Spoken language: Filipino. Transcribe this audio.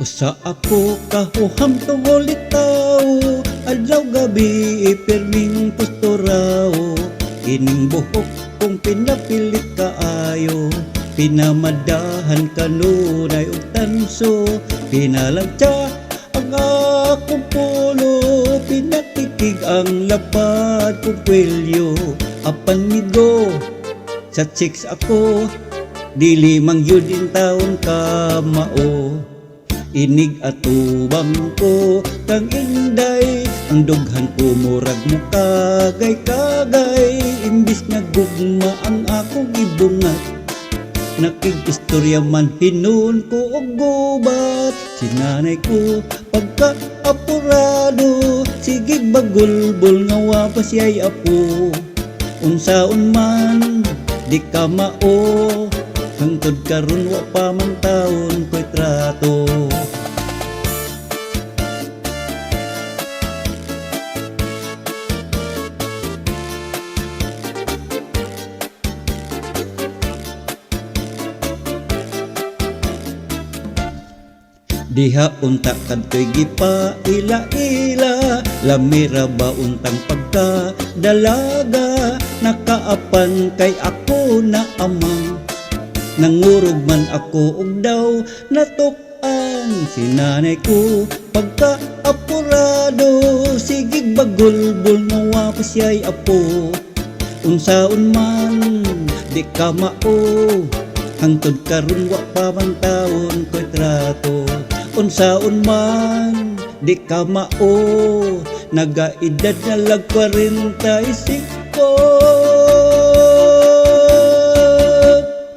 Usa ako kahuham tungol itaw, adlaw gabi ipirming pusturaw. Kining buhok kong pinapilit kaayo, pinamadahan kanunay og tanso. Pinalagtya ang akong pulo, pinatikig ang lapad kong kwelyo. Apan migo sa chicks ako, dili mang yun in taon ka mao. Inig atubang ko kang inday, ang dughan ko murag mo kagay-kagay. Imbis nga gugma ang akong ibungat, nakig-istorya man hinun ko og gubat. Sinanay ko pagka-apurado, sigig bagulbol nga wa pa siya'y apo. Unsaon man di ka mao, hangtod karon wa pa man taon ko'y trato. Diha unta kadtoy gipaila-ila, lamira ba untang pagkadalaga. Nakaapan kay ako na amang, nangurog man ako og daw natukan. Sinanay ko pagka-apurado, sigig bagulbol nga wa pa siya'y apo. Unsaon man di ka mao, hangtod karon wa pa man taon ko'y trato. Unsaon man di ka mao, nagaedad na lag 45.